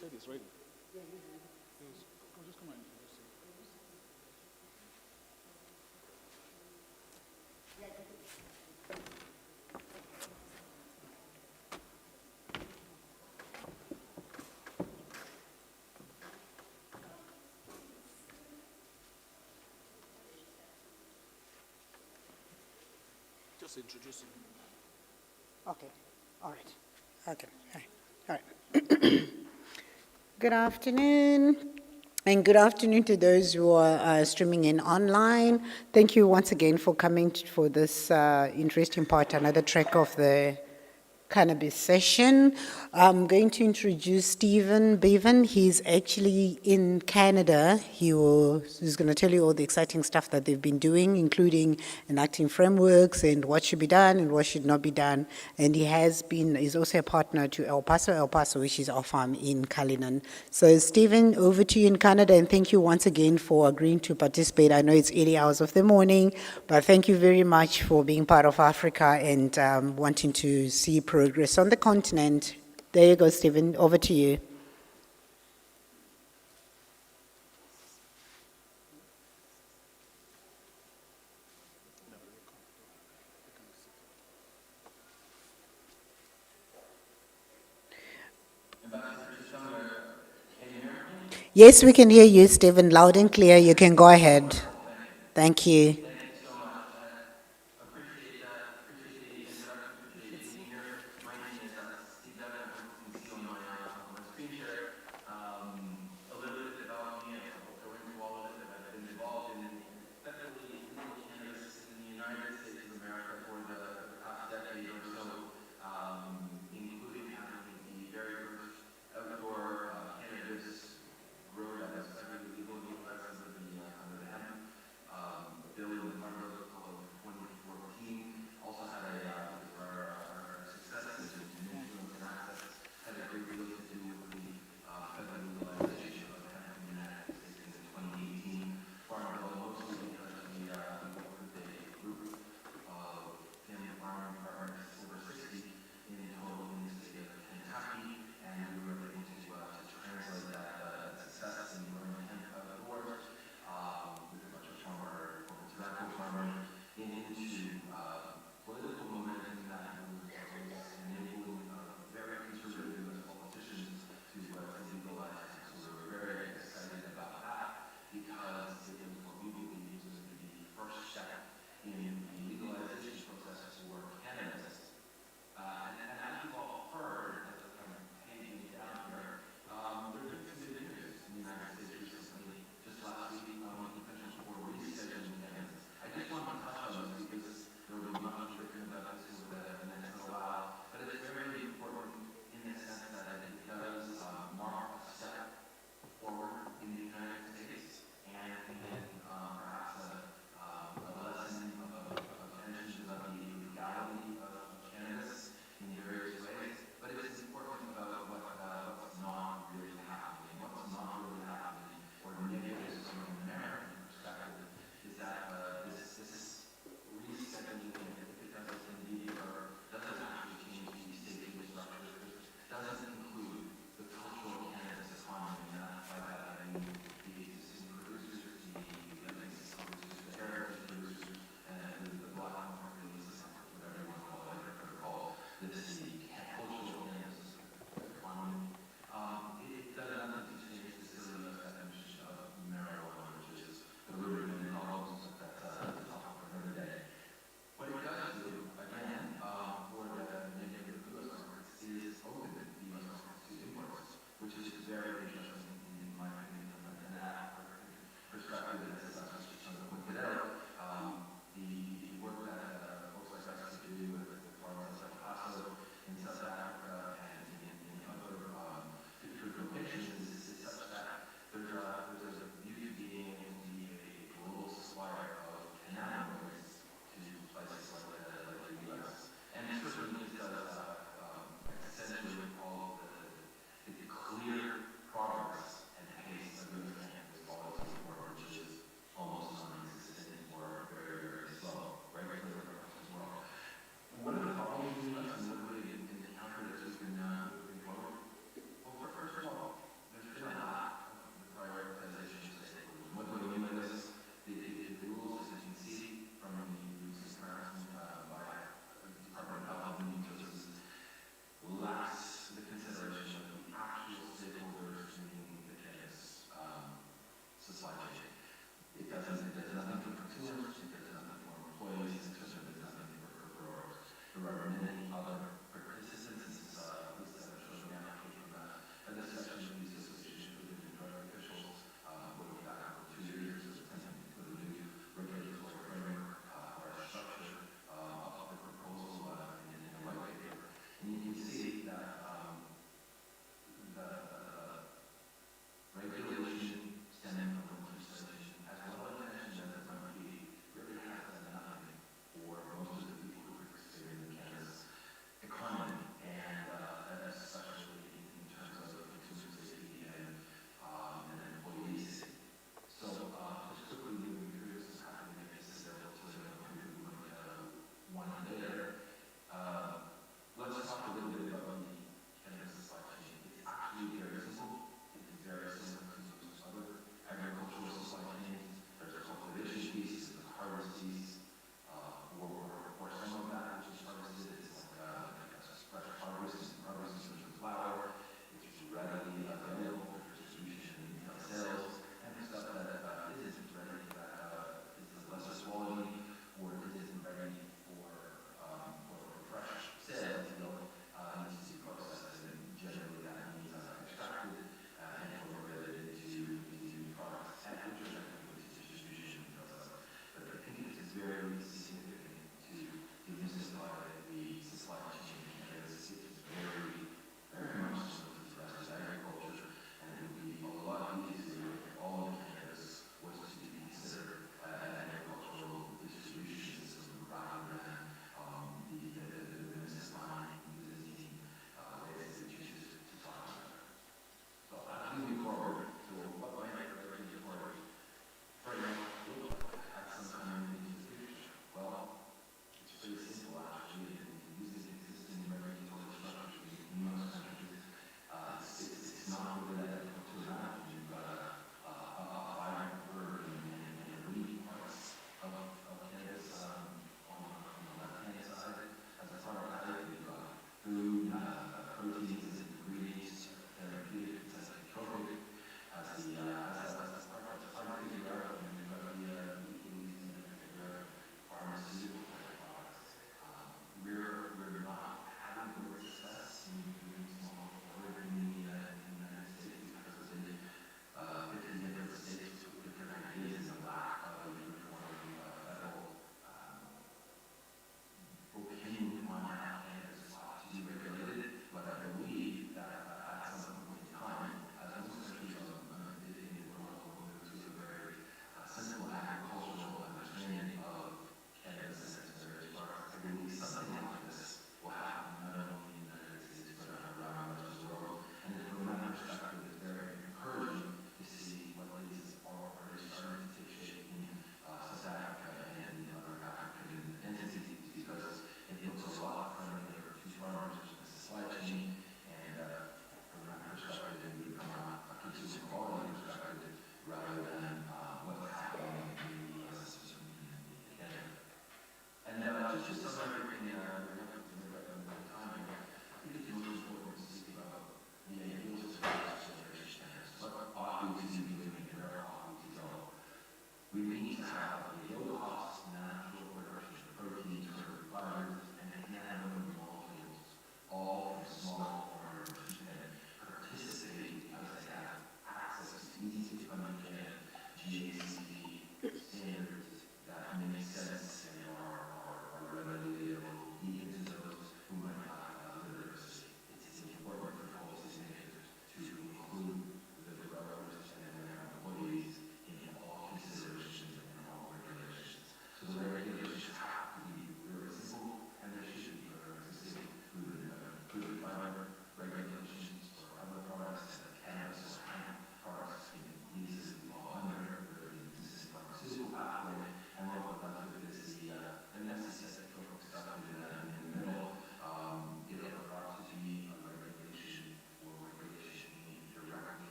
said it's ready. Just come and introduce it. Just introduce him. Okay. All right. Okay. All right. Good afternoon. And good afternoon to those who are streaming in online. Thank you once again for coming for this interesting part, another track of the cannabis session. I'm going to introduce Stephen Bevan. He's actually in Canada. He's going to tell you all the exciting stuff that they've been doing, including enacting frameworks and what should be done and what should not be done. And he's also a partner to El Paso, which is our farm in Cullinan. So Stephen, over to you in Canada, and thank you once again for agreeing to participate. I know it's early hours of the morning, but thank you very much for being part of Africa and wanting to see progress on the continent. There you go, Stephen. Over to you. Yes, we can hear you, Stephen, loud and clear. You can go ahead. Thank you.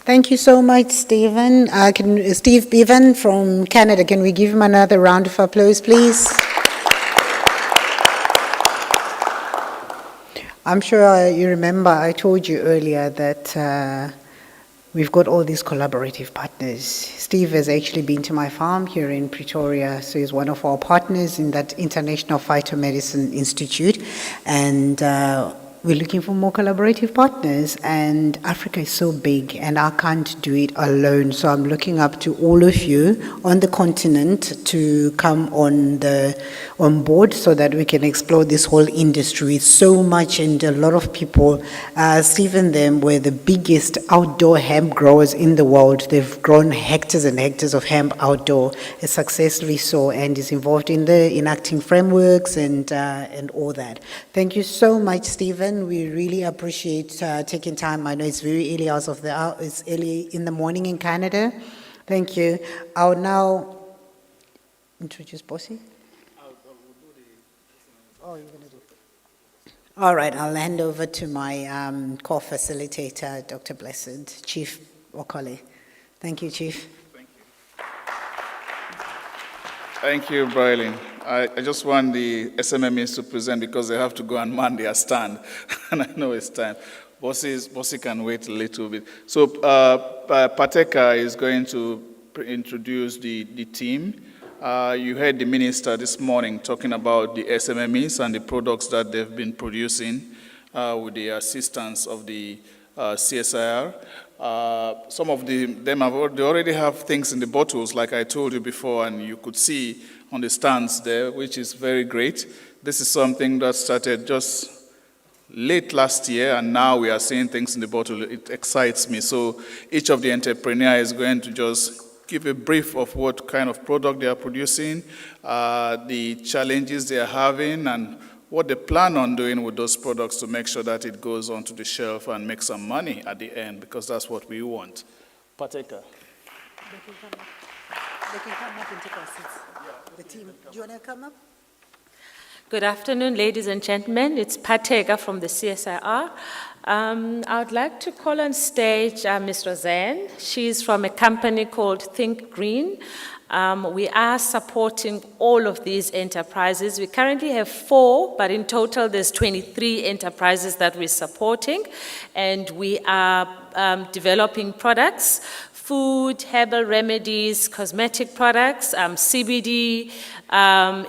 Thank you so much, Stephen. Steve Bevan from Canada, can we give him another round of applause, please? I'm sure you remember I told you earlier that we've got all these collaborative partners. Steve has actually been to my farm here in Pretoria, so he's one of our partners in that International Phytomedicine Institute, and we're looking for more collaborative partners, and Africa is so big and I can't do it alone, so I'm looking up to all of you on the continent to come on board so that we can explore this whole industry. It's so much, and a lot of people, Steve and them were the biggest outdoor hemp growers in the world. They've grown hectares and hectares of hemp outdoor, successfully so, and is involved in the enacting frameworks and all that. Thank you so much, Stephen. We really appreciate taking time. I know it's very early hours of the hour. It's early in the morning in Canada. Thank you. I'll now introduce Bossy. Oh, you're going to do it. All right, I'll hand over to my co-facilitator, Dr. Blessed, Chief Okole. Thank you, Chief. Thank you. Thank you, Briley. I just want the SMMEs to present because they have to go and man their stand, and I know it's time. Bossy can wait a little bit. So Pateka is going to introduce the team. You heard the minister this morning talking about the SMMEs and the products that they've been producing with the assistance of the CSIR. Some of them they already have things in the bottles, like I told you before, and you could see on the stands there, which is very great. This is something that started just late last year, and now we are seeing things in the bottle. It excites me. So each of the entrepreneurs is going to just give a brief of what kind of product they are producing, the challenges they are having, and what they plan on doing with those products to make sure that it goes onto the shelf and makes some money at the end, because that's what we want. Pateka. They can come up and take our seats. The team, do you want to come up? Good afternoon, ladies and gentlemen. It's Pateka from the CSIR. I would like to call on stage Ms. Roseanne. She's from a company called Think Green. We are supporting all of these enterprises. We currently have 4, but in total there's 23 enterprises that we're supporting. And we are developing products, food, herbal remedies, cosmetic products, CBD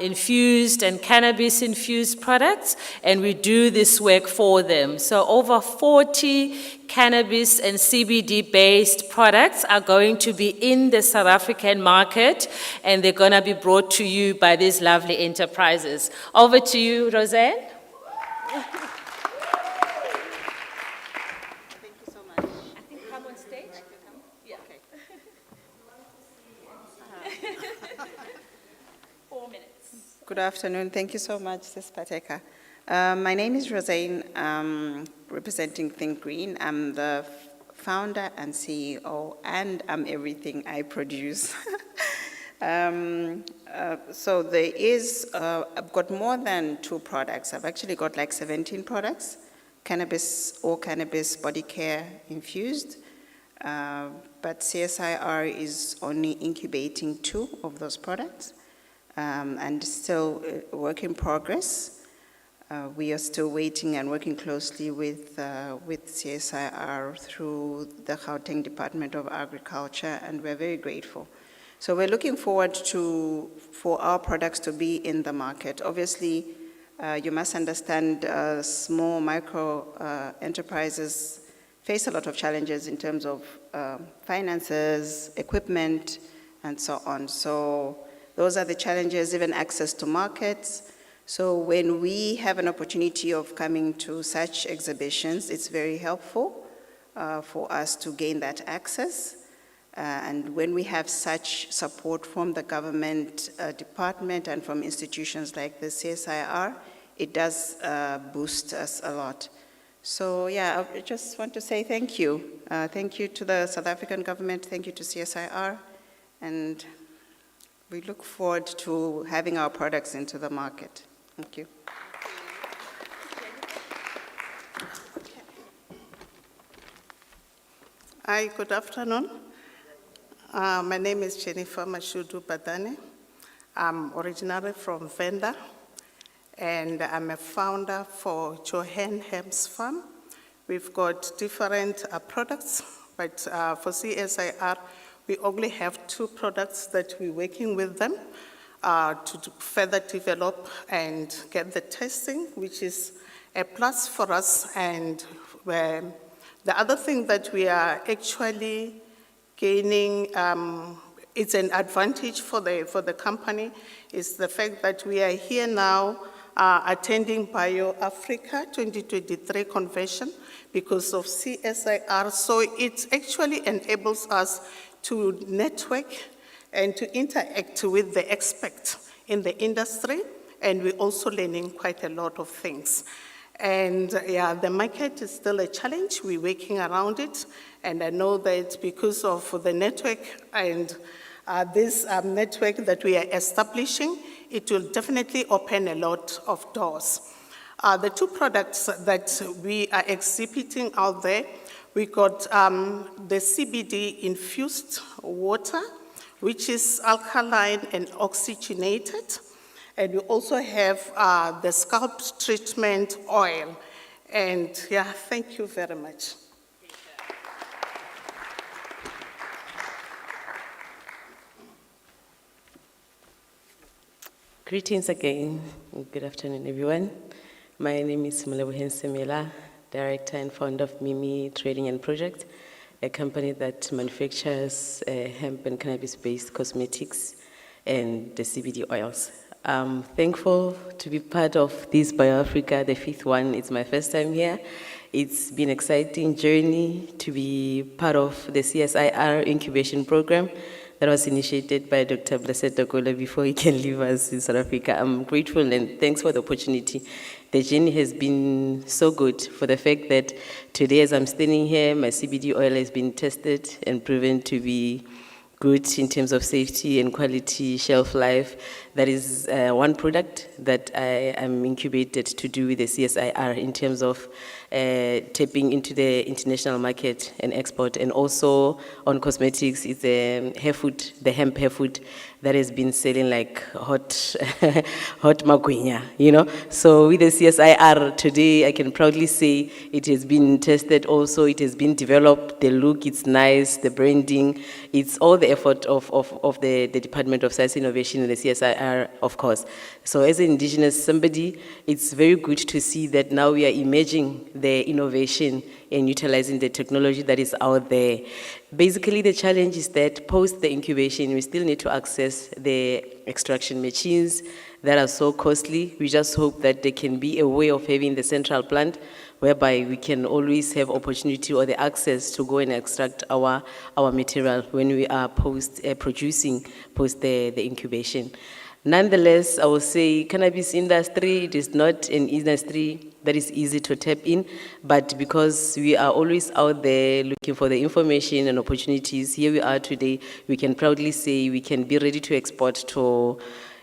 infused and cannabis infused products, and we do this work for them. So over 40 cannabis and CBD based products are going to be in the South African market, and they're going to be brought to you by these lovely enterprises. Over to you, Roseanne. Good afternoon. Thank you so much, Ms. Pateka. My name is Roseanne, representing Think Green. I'm the founder and CEO, and I'm everything I produce. So there is, I've got more than 2 products. I've actually got like 17 products, cannabis, all cannabis, body care infused. But CSIR is only incubating 2 of those products. And still a work in progress. We are still waiting and working closely with CSIR through the Gauteng Department of Agriculture, and we're very grateful. So we're looking forward for our products to be in the market. Obviously, you must understand small micro enterprises face a lot of challenges in terms of finances, equipment, and so on. So those are the challenges, even access to markets. So when we have an opportunity of coming to such exhibitions, it's very helpful for us to gain that access. And when we have such support from the government department and from institutions like the CSIR, it does boost us a lot. So yeah, I just want to say thank you. Thank you to the South African government, thank you to CSIR, and we look forward to having our products into the market. Thank you. Hi, good afternoon. My name is Jennifer Mashudu Badane. I'm originally from Venda, and I'm a founder for Johan Hems Farm. We've got different products, but for CSIR, we only have 2 products that we're working with them to further develop and get the testing, which is a plus for us. And the other thing that we are actually gaining, it's an advantage for the company, is the fact that we are here now attending BioAfrica 2023 convention because of CSIR. So it actually enables us to network and to interact with the experts in the industry, and we're also learning quite a lot of things. And yeah, the market is still a challenge. We're working around it, and I know that because of the network and this network that we are establishing, it will definitely open a lot of doors. The 2 products that we are exhibiting out there, we got the CBD infused water, which is alkaline and oxygenated. And we also have the scalp treatment oil. And yeah, thank you very much. Greetings again. Good afternoon, everyone. My name is Moleboheng Semela, Director and founder of Mimi Trading and Project, a company that manufactures hemp and cannabis-based cosmetics and the CBD oils. I'm thankful to be part of this BioAfrica, the 5th one. It's my first time here. It's been an exciting journey to be part of the CSIR incubation program that was initiated by Dr. Blessed Dokola before he can leave us in South Africa. I'm grateful and thanks for the opportunity. The journey has been so good for the fact that today as I'm standing here, my CBD oil has been tested and proven to be good in terms of safety and quality, shelf life. That is one product that I am incubated to do with the CSIR in terms of tapping into the international market and export. And also on cosmetics, it's the hemp hair food that has been selling like hot, hot magwinya, you know. So with the CSIR today, I can proudly say it has been tested also, it has been developed, the look, it's nice, the branding, it's all the effort of the Department of Science Innovation and the CSIR, of course. So as an indigenous somebody, it's very good to see that now we are emerging the innovation and utilizing the technology that is out there. Basically, the challenge is that post the incubation, we still need to access the extraction machines that are so costly. We just hope that there can be a way of having the central plant whereby we can always have opportunity or the access to go and extract our material when we are producing post the incubation. Nonetheless, I will say cannabis industry, it is not an industry that is easy to tap in, but because we are always out there looking for the information and opportunities, here we are today, we can proudly say we can be ready to export to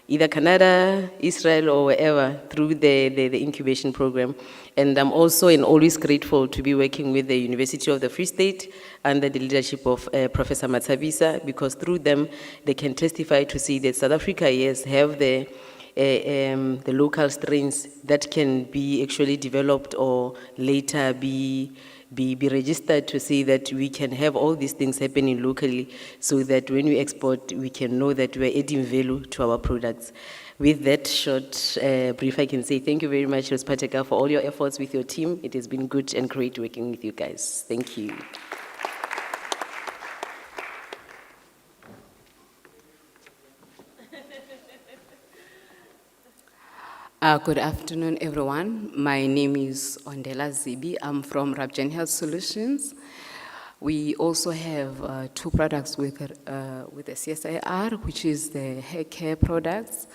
either Canada, Israel, or wherever through the incubation program. And I'm also and always grateful to be working with the University of the Free State under the leadership of Professor Matsabisa, because through them, they can testify to see that South Africa, yes, have the local strains that can be actually developed or later be registered to say that we can have all these things happening locally so that when we export, we can know that we're adding value to our products. With that short brief, I can say thank you very much, Ms. Pateka, for all your efforts with your team. It has been good and great working with you guys. Thank you. Good afternoon, everyone. My name is Ondela Zibi. I'm from Rabgen Health Solutions. We also have two products with the CSIR, which is the hair care products.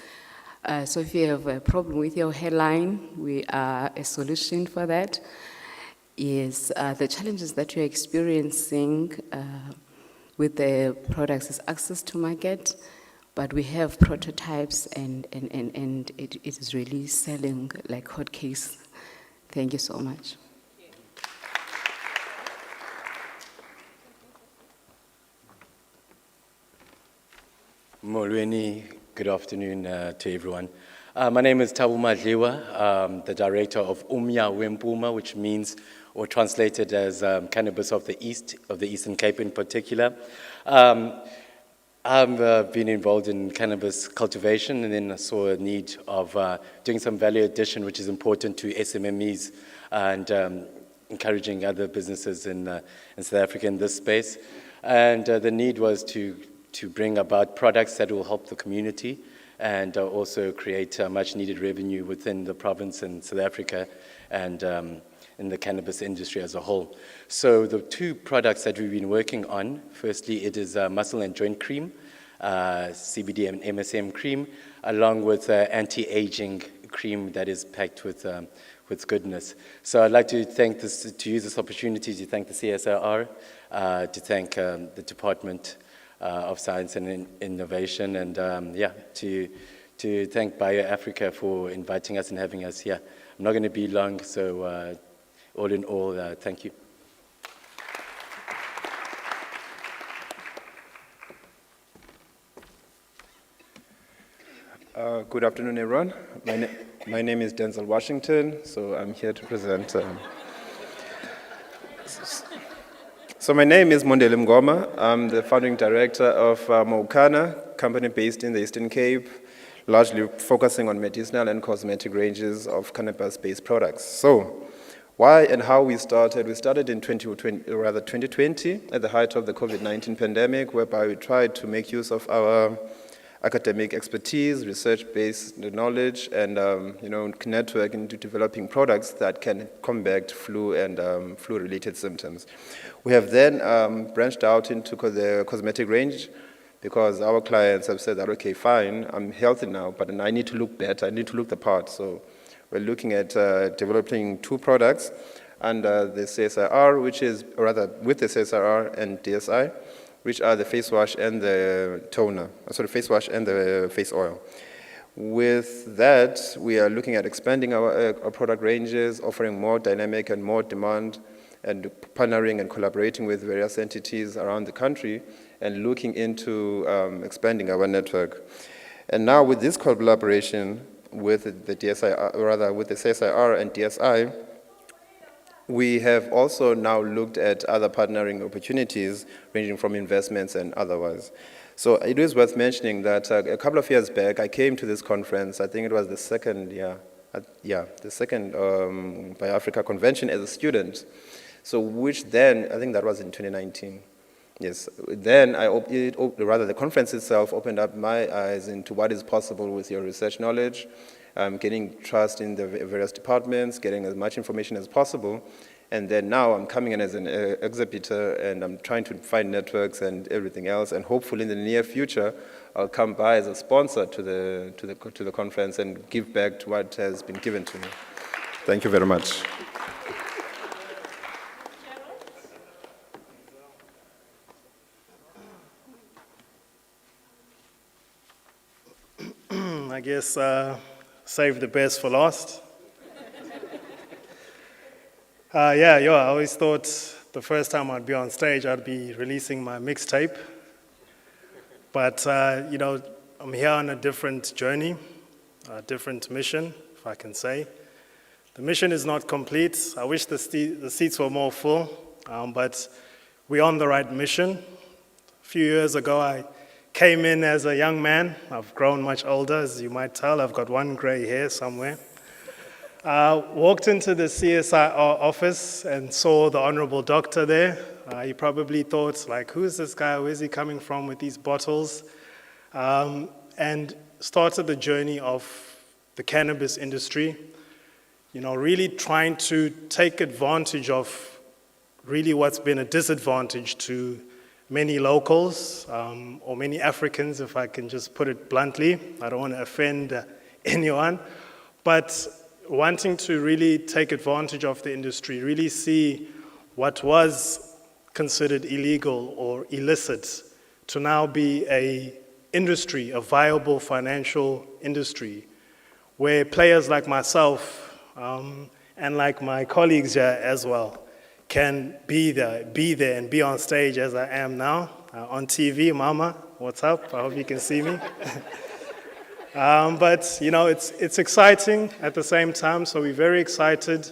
So if you have a problem with your hairline, we are a solution for that. Is the challenges that you're experiencing with the products is access to market. But we have prototypes and it is really selling like hotcakes. Thank you so much. Molweni, good afternoon to everyone. My name is Tabu Madliwa. I'm the director of Umya Wempuma, which means, or translated as Cannabis of the East, of the Eastern Cape in particular. I've been involved in cannabis cultivation, and then I saw a need of doing some value addition, which is important to SMMEs and encouraging other businesses in South Africa in this space. And the need was to bring about products that will help the community and also create much needed revenue within the province and South Africa and in the cannabis industry as a whole. So the two products that we've been working on, firstly, it is muscle and joint cream, CBD and MSM cream, along with anti-aging cream that is packed with goodness. So I'd like to use this opportunity to thank the CSIR, to thank the Department of Science and Innovation, and to thank BioAfrica for inviting us and having us here. I'm not going to be long, so all in all, thank you. Good afternoon, everyone. My name is Denzel Washington, so I'm here to present. So my name is Mondele Mngoma. I'm the founding director of Moukana, company based in the Eastern Cape, largely focusing on medicinal and cosmetic ranges of cannabis-based products. So why and how we started? We started in 2020 at the height of the COVID-19 pandemic, whereby we tried to make use of our academic expertise, research-based knowledge, and network into developing products that can combat flu and flu-related symptoms. We have then branched out into the cosmetic range, because our clients have said that, okay, fine, I'm healthy now, but I need to look better, I need to look the part. So we're looking at developing 2 products under the CSIR, which is, or rather with the CSIR and DSI, which are the face wash and the toner, face wash and the face oil. With that, we are looking at expanding our product ranges, offering more dynamic and more demand, and partnering and collaborating with various entities around the country, and looking into expanding our network. And now with this collaboration with the DSI, or rather with the CSIR and DSI, we have also now looked at other partnering opportunities, ranging from investments and otherwise. So it is worth mentioning that a couple of years back, I came to this conference. I think it was the second BioAfrica convention as a student. So which then, I think that was in 2019. Yes, then the conference itself opened up my eyes into what is possible with your research knowledge, getting trust in the various departments, getting as much information as possible. And then now I'm coming in as an exhibitor, and I'm trying to find networks and everything else. And hopefully in the near future, I'll come by as a sponsor to the conference and give back to what has been given to me. Thank you very much. I guess save the best for last. I always thought the first time I'd be on stage, I'd be releasing my mixtape. But, I'm here on a different journey, a different mission, if I can say. The mission is not complete. I wish the seats were more full, but we're on the right mission. A few years ago, I came in as a young man. I've grown much older, as you might tell. I've got one gray hair somewhere. Walked into the CSIR office and saw the honorable doctor there. He probably thought, like, who's this guy? Where's he coming from with these bottles? And started the journey of the cannabis industry, really trying to take advantage of really what's been a disadvantage to many locals, or many Africans, if I can just put it bluntly. I don't want to offend anyone, but wanting to really take advantage of the industry, really see what was considered illegal or illicit to now be a industry, a viable financial industry, where players like myself and like my colleagues here as well can be there and be on stage as I am now, on TV. Mama, what's up? I hope you can see me. But it's exciting at the same time, so we're very excited.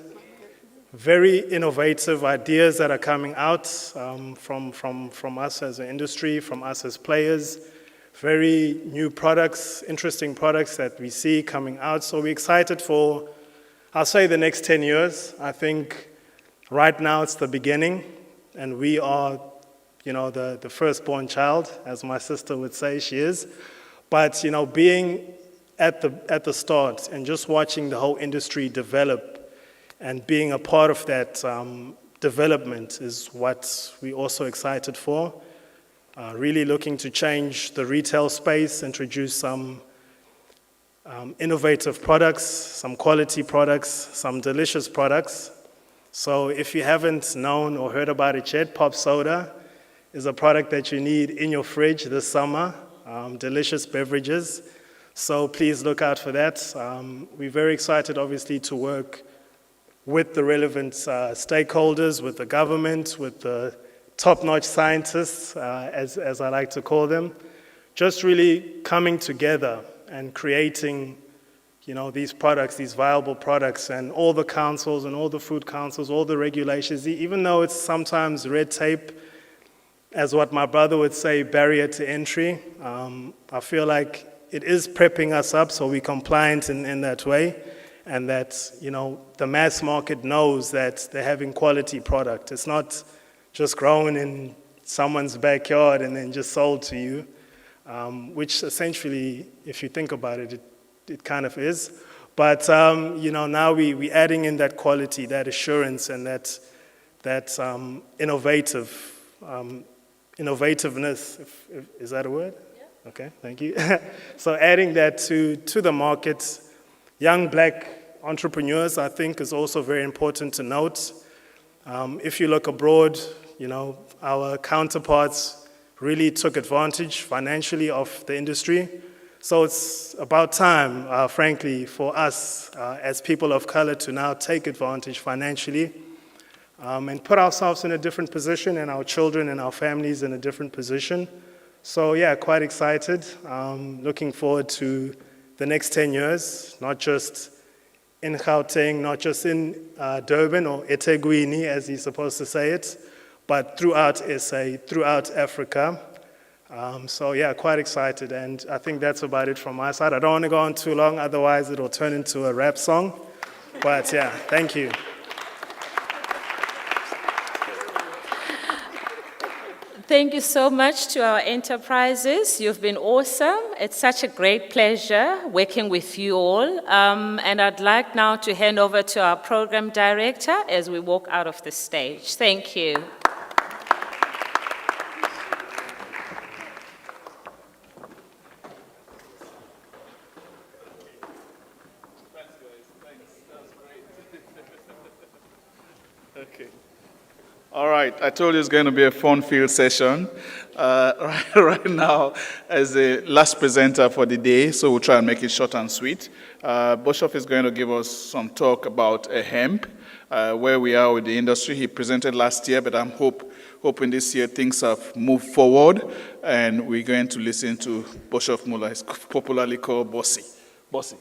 Very innovative ideas that are coming out from us as an industry, from us as players. Very new products, interesting products that we see coming out. So we're excited for, I'll say, the next 10 years. I think right now it's the beginning, and we are, the firstborn child, as my sister would say she is. But, being at the start and just watching the whole industry develop and being a part of that development is what we're also excited for. Really looking to change the retail space, introduce some innovative products, some quality products, some delicious products. So if you haven't known or heard about it yet, Pop Soda is a product that you need in your fridge this summer. Delicious beverages. So please look out for that. We're very excited, obviously, to work with the relevant stakeholders, with the government, with the top-notch scientists, as I like to call them, just really coming together and creating, these products, these viable products, and all the councils and all the food councils, all the regulations, even though it's sometimes red tape, as what my brother would say, barrier to entry. I feel like it is prepping us up so we're compliant in that way, and that, the mass market knows that they're having quality product. It's not just grown in someone's backyard and then just sold to you, which essentially, if you think about it, it kind of is. But, now we're adding in that quality, that assurance, and that innovative innovativeness, is that a word? Yeah. Okay, thank you. So adding that to the market, young black entrepreneurs, I think, is also very important to note. If you look abroad, our counterparts really took advantage financially of the industry. So it's about time, frankly, for us as people of color to now take advantage financially and put ourselves in a different position, and our children and our families in a different position. So yeah, quite excited. Looking forward to the next 10 years, not just in Gauteng, not just in Durban or eThekwini, as he's supposed to say it, but throughout SA, throughout Africa. So yeah, quite excited, and I think that's about it from my side. I don't want to go on too long, otherwise it'll turn into a rap song. But yeah, thank you. Thank you so much to our enterprises. You've been awesome. It's such a great pleasure working with you all. And I'd like now to hand over to our program director as we walk out of the stage. Thank you. Okay. All right, I told you it's going to be a fun-filled session. Right now, as the last presenter for the day, so we'll try and make it short and sweet. Boshoff is going to give us some talk about hemp, where we are with the industry. He presented last year, but I'm hoping this year things have moved forward, and we're going to listen to Boshoff Muller. He's popularly called Bossy. Bossy.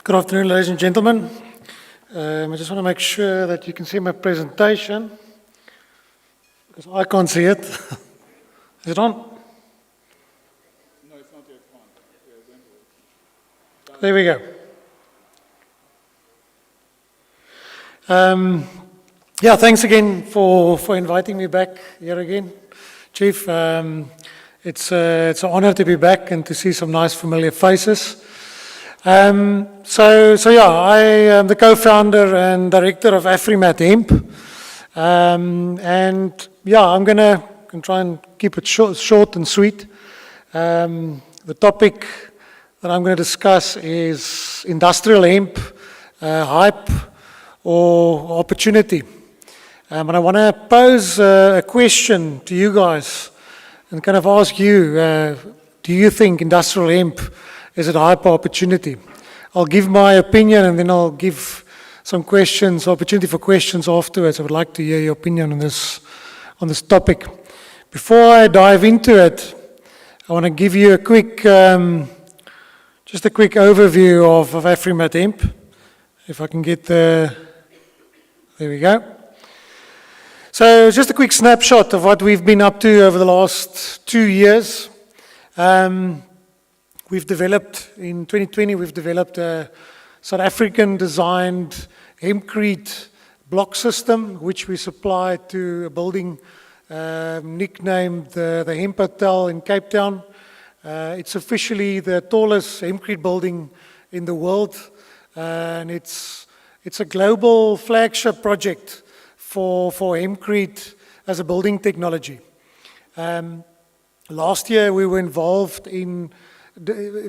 Good afternoon, ladies and gentlemen. I just want to make sure that you can see my presentation, because I can't see it. Is it on? No, it's not yet on. There we go. Yeah, thanks again for inviting me back here again, Chief. It's an honor to be back and to see some nice familiar faces. So yeah, I am the co-founder and director of Afrimat Hemp. And yeah, I'm going to try and keep it short and sweet. The topic that I'm going to discuss is industrial hemp, hype or opportunity. And I want to pose a question to you guys and kind of ask you, do you think industrial hemp is it hype or opportunity? I'll give my opinion and then I'll give some questions, opportunity for questions afterwards. I would like to hear your opinion on this topic. Before I dive into it, I want to give you a quick, just a quick overview of Afrimat Hemp. If I can get there we go. So just a quick snapshot of what we've been up to over the last 2 years. We've developed, in 2020, we've developed a South African designed hempcrete block system, which we supply to a building nicknamed the Hemp Hotel in Cape Town. It's officially the tallest hempcrete building in the world, and it's a global flagship project for hempcrete as a building technology. Last year, we were involved in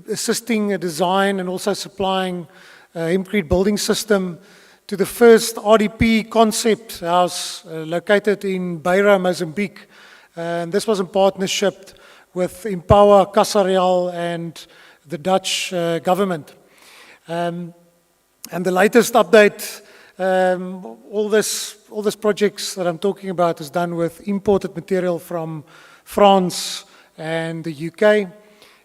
assisting a design and also supplying a hempcrete building system to the first RDP concept house located in Beira, Mozambique. And this was in partnership with Empower, Casa Real and the Dutch government. And the latest update, all this projects that I'm talking about is done with imported material from France and the UK.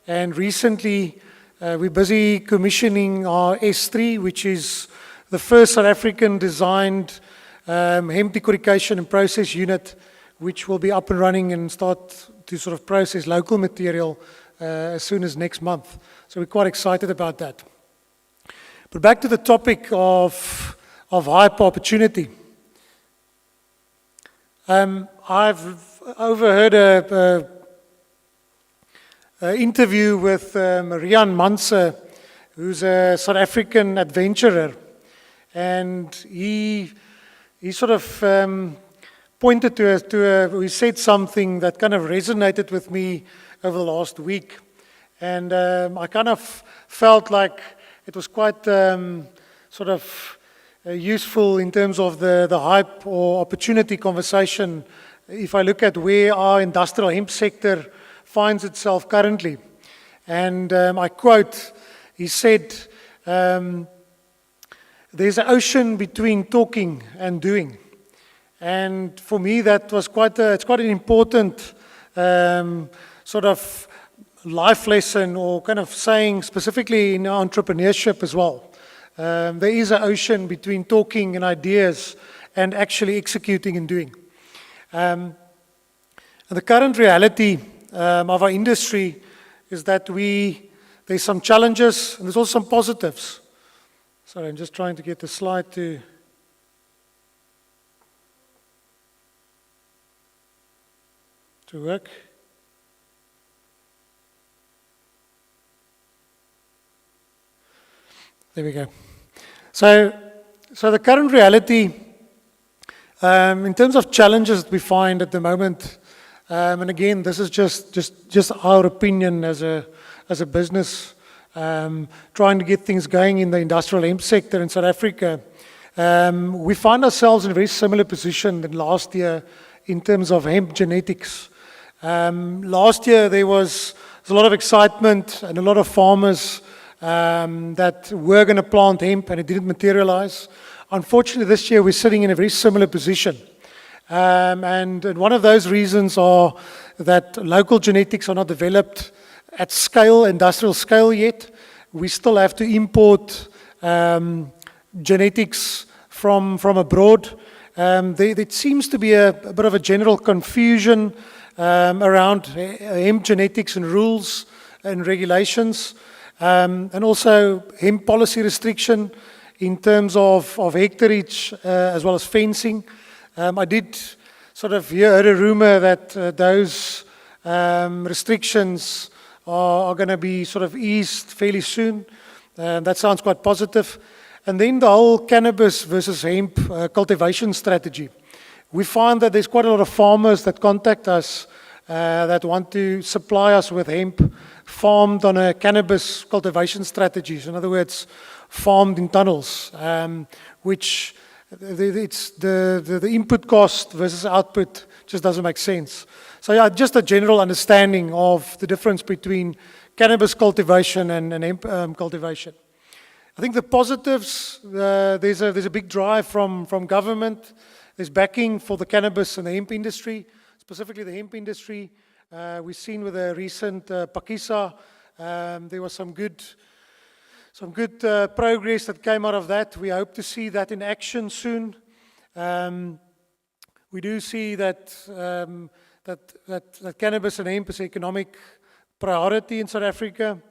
And recently, we're busy commissioning our S3, which is the first South African designed hemp decortication and process unit, which will be up and running and start to sort of process local material as soon as next month. So we're quite excited about that. But back to the topic of hype opportunity. I've overheard a interview with Marianne Manse, who's a South African adventurer. and he sort of pointed he said something that kind of resonated with me over the last week. And I kind of felt like it was quite sort of useful in terms of the hype or opportunity conversation if I look at where our industrial hemp sector finds itself currently. And I quote, he said, there's an ocean between talking and doing. And for me, that was it's quite an important sort of life lesson, or kind of saying specifically in entrepreneurship as well. There is an ocean between talking and ideas and actually executing and doing. The current reality of our industry is that there's some challenges and there's also some positives. Sorry, I'm just trying to get the slide to work. There we go. So the current reality, in terms of challenges that we find at the moment, and again, this is just our opinion as a business, trying to get things going in the industrial hemp sector in South Africa. We find ourselves in a very similar position than last year in terms of hemp genetics. Last year there was a lot of excitement and a lot of farmers that were going to plant hemp, and it didn't materialize. Unfortunately, this year we're sitting in a very similar position. And one of those reasons are that local genetics are not developed at scale, industrial scale yet. We still have to import genetics from abroad. There seems to be a bit of a general confusion around hemp genetics and rules and regulations. And also hemp policy restriction in terms of hectareage as well as fencing. I did sort of heard a rumor that those restrictions are going to be sort of eased fairly soon. That sounds quite positive. And then the whole cannabis versus hemp cultivation strategy. We find that there's quite a lot of farmers that contact us that want to supply us with hemp farmed on a cannabis cultivation strategy. So in other words, farmed in tunnels, which it's the input cost versus output just doesn't make sense. So yeah, just a general understanding of the difference between cannabis cultivation and hemp cultivation. I think the positives, there's a big drive from government. There's backing for the cannabis and the hemp industry, specifically the hemp industry. We've seen with the recent Pakisa, there was some good progress that came out of that. We hope to see that in action soon. We do see that cannabis and hemp is an economic priority in South Africa,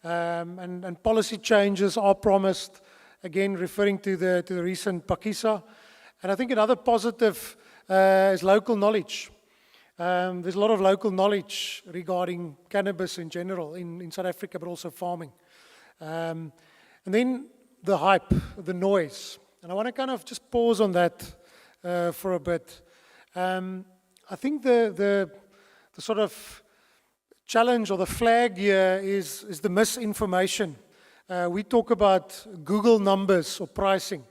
and policy changes are promised. Again, referring to the recent Pakisa, and I think another positive is local knowledge. There's a lot of local knowledge regarding cannabis in general in South Africa, but also farming. And then the hype, the noise. And I want to kind of just pause on that for a bit. I think the sort of challenge or the flag here is the misinformation. We talk about Google numbers or pricing.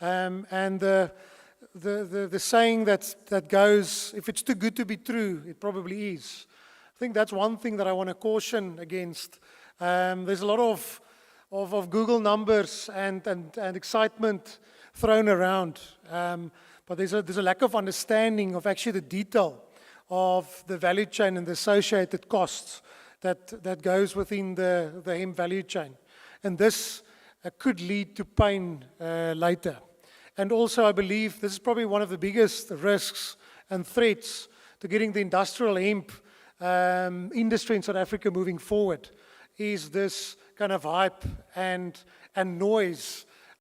And the saying that goes, if it's too good to be true, it probably is. I think that's one thing that I want to caution against. There's a lot of Google numbers and excitement thrown around, but there's a lack of understanding of actually the detail of the value chain and the associated costs that goes within the hemp value chain. And this could lead to pain later. And also, I believe this is probably one of the biggest risks and threats to getting the industrial hemp industry in South Africa moving forward, is this kind of hype and noise